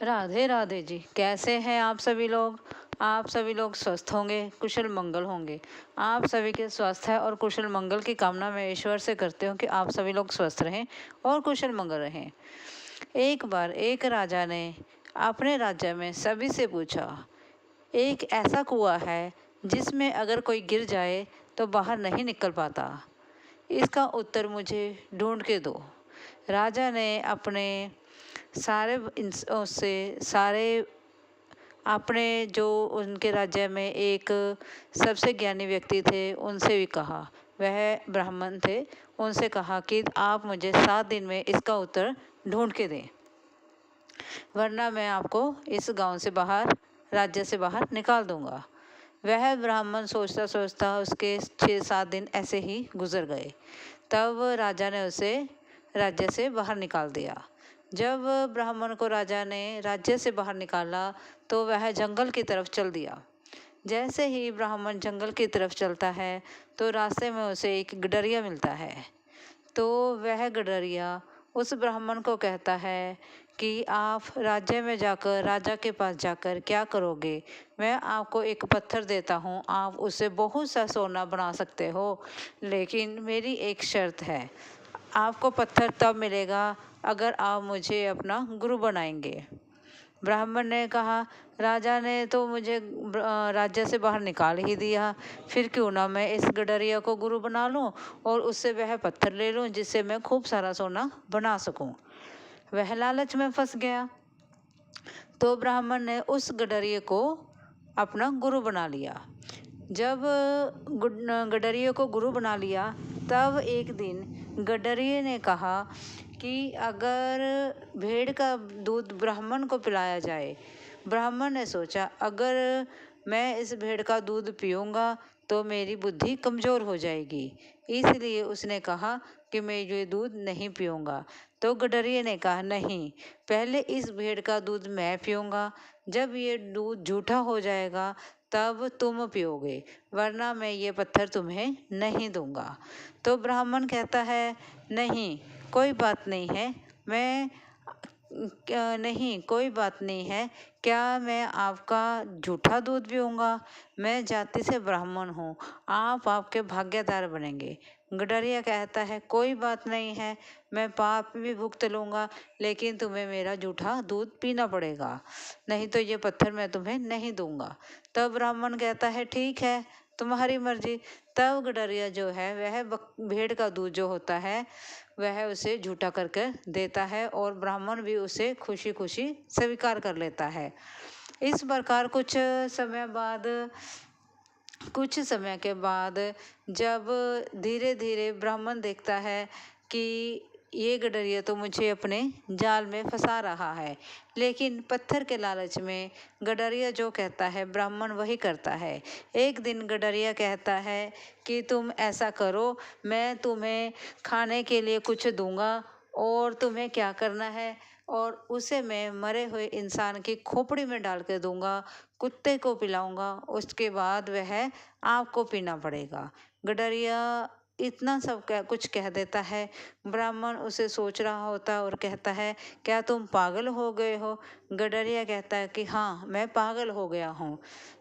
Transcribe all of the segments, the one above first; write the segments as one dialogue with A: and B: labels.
A: राधे राधे जी। कैसे हैं आप सभी लोग? आप सभी लोग स्वस्थ होंगे, कुशल मंगल होंगे। आप सभी के स्वास्थ्य और कुशल मंगल की कामना मैं ईश्वर से करती हूँ कि आप सभी लोग स्वस्थ रहें और कुशल मंगल रहें। एक बार एक राजा ने अपने राज्य में सभी से पूछा, एक ऐसा कुआं है जिसमें अगर कोई गिर जाए तो बाहर नहीं निकल पाता। इसका उत्तर मुझे ढूंढ के दो। राजा ने अपने सारे उससे सारे अपने जो उनके राज्य में एक सबसे ज्ञानी व्यक्ति थे उनसे भी कहा। वह ब्राह्मण थे। उनसे कहा कि आप मुझे 7 दिन में इसका उत्तर ढूंढ के दें, वरना मैं आपको इस गांव से बाहर, राज्य से बाहर निकाल दूंगा। वह ब्राह्मण सोचता सोचता उसके 6-7 दिन ऐसे ही गुजर गए। तब राजा ने उसे राज्य से बाहर निकाल दिया। जब ब्राह्मण को राजा ने राज्य से बाहर निकाला तो वह जंगल की तरफ चल दिया। जैसे ही ब्राह्मण जंगल की तरफ चलता है तो रास्ते में उसे एक गडरिया मिलता है। तो वह गडरिया उस ब्राह्मण को कहता है कि आप राज्य में जाकर राजा के पास जाकर क्या करोगे? मैं आपको एक पत्थर देता हूँ, आप उससे बहुत सा सोना बना सकते हो, लेकिन मेरी एक शर्त है। आपको पत्थर तब मिलेगा अगर आप मुझे अपना गुरु बनाएंगे। ब्राह्मण ने कहा, राजा ने तो मुझे राज्य से बाहर निकाल ही दिया, फिर क्यों ना मैं इस गडरिया को गुरु बना लूं और उससे वह पत्थर ले लूं जिससे मैं खूब सारा सोना बना सकूं। वह लालच में फंस गया। तो ब्राह्मण ने उस गडरिये को अपना गुरु बना लिया। जब गडरिये को गुरु बना लिया तब एक दिन गडरिये ने कहा कि अगर भेड़ का दूध ब्राह्मण को पिलाया जाए। ब्राह्मण ने सोचा, अगर मैं इस भेड़ का दूध पीऊँगा तो मेरी बुद्धि कमज़ोर हो जाएगी, इसलिए उसने कहा कि मैं ये दूध नहीं पीऊँगा। तो गडरिये ने कहा, नहीं, पहले इस भेड़ का दूध मैं पीऊँगा, जब ये दूध झूठा हो जाएगा तब तुम पियोगे, वरना मैं ये पत्थर तुम्हें नहीं दूंगा। तो ब्राह्मण कहता है, नहीं कोई बात नहीं है, मैं नहीं कोई बात नहीं है, क्या मैं आपका झूठा दूध पीऊँगा? मैं जाति से ब्राह्मण हूँ, आप आपके भागीदार बनेंगे। गडरिया कहता है, कोई बात नहीं है, मैं पाप भी भुगत लूँगा, लेकिन तुम्हें मेरा झूठा दूध पीना पड़ेगा, नहीं तो ये पत्थर मैं तुम्हें नहीं दूंगा। तब ब्राह्मण कहता है, ठीक है, तुम्हारी मर्जी। तब गडरिया जो है वह भेड़ का दूध जो होता है वह उसे झूठा करके देता है और ब्राह्मण भी उसे खुशी खुशी स्वीकार कर लेता है। इस प्रकार कुछ समय के बाद जब धीरे धीरे ब्राह्मण देखता है कि ये गडरिया तो मुझे अपने जाल में फंसा रहा है, लेकिन पत्थर के लालच में गडरिया जो कहता है ब्राह्मण वही करता है। एक दिन गडरिया कहता है कि तुम ऐसा करो, मैं तुम्हें खाने के लिए कुछ दूंगा और तुम्हें क्या करना है, और उसे मैं मरे हुए इंसान की खोपड़ी में डाल के दूंगा, कुत्ते को पिलाऊंगा, उसके बाद वह आपको पीना पड़ेगा। गडरिया इतना सब कुछ कह देता है। ब्राह्मण उसे सोच रहा होता और कहता है, क्या तुम पागल हो गए हो? गडरिया कहता है कि हाँ, मैं पागल हो गया हूँ,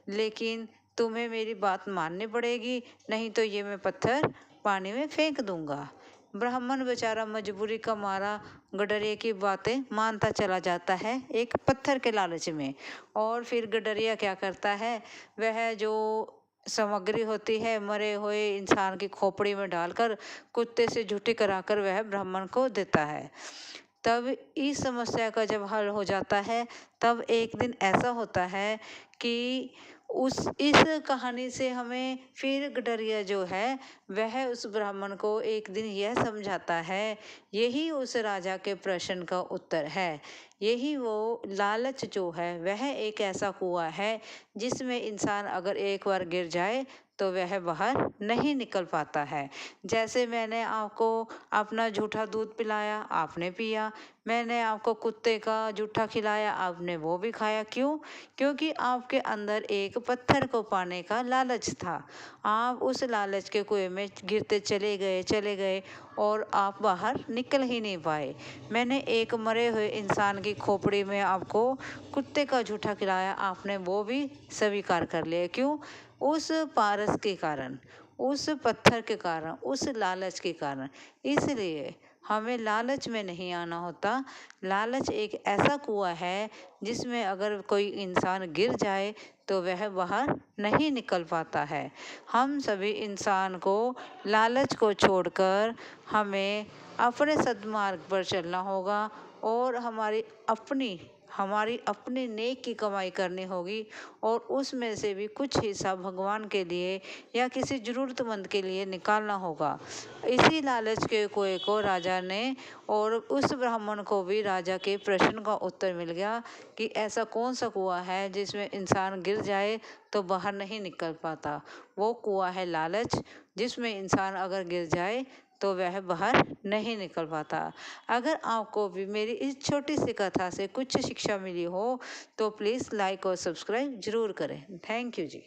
A: लेकिन तुम्हें मेरी बात माननी पड़ेगी, नहीं तो ये मैं पत्थर पानी में फेंक दूंगा। ब्राह्मण बेचारा मजबूरी का मारा गडरिया की बातें मानता चला जाता है एक पत्थर के लालच में। और फिर गडरिया क्या करता है, वह जो सामग्री होती है मरे हुए इंसान की खोपड़ी में डालकर कुत्ते से झूठी कराकर वह ब्राह्मण को देता है। तब इस समस्या का जब हल हो जाता है तब एक दिन ऐसा होता है कि इस कहानी से हमें फिर गडरिया जो है वह उस ब्राह्मण को एक दिन यह समझाता है, यही उस राजा के प्रश्न का उत्तर है। यही वो लालच जो है वह एक ऐसा कुआं है जिसमें इंसान अगर एक बार गिर जाए तो वह बाहर नहीं निकल पाता है। जैसे मैंने आपको अपना झूठा दूध पिलाया, आपने पिया। मैंने आपको कुत्ते का जूठा खिलाया, आपने वो भी खाया। क्यों? क्योंकि आपके अंदर एक पत्थर को पाने का लालच था। आप उस लालच के कुएं में गिरते चले गए और आप बाहर निकल ही नहीं पाए। मैंने एक मरे हुए इंसान की खोपड़ी में आपको कुत्ते का जूठा खिलाया, आपने वो भी स्वीकार कर लिया। क्यों? उस पारस के कारण, उस पत्थर के कारण, उस लालच के कारण। इसलिए हमें लालच में नहीं आना होता। लालच एक ऐसा कुआं है जिसमें अगर कोई इंसान गिर जाए तो वह बाहर नहीं निकल पाता है। हम सभी इंसान को लालच को छोड़कर हमें अपने सद्मार्ग पर चलना होगा और हमारी अपनी नेक की कमाई करनी होगी और उसमें से भी कुछ हिस्सा भगवान के लिए या किसी ज़रूरतमंद के लिए निकालना होगा। इसी लालच के कुएं को राजा ने, और उस ब्राह्मण को भी राजा के प्रश्न का उत्तर मिल गया कि ऐसा कौन सा कुआं है जिसमें इंसान गिर जाए तो बाहर नहीं निकल पाता। वो कुआं है लालच, जिसमें इंसान अगर गिर जाए तो वह बाहर नहीं निकल पाता। अगर आपको भी मेरी इस छोटी सी कथा से कुछ शिक्षा मिली हो तो प्लीज़ लाइक और सब्सक्राइब ज़रूर करें। Thank you ji.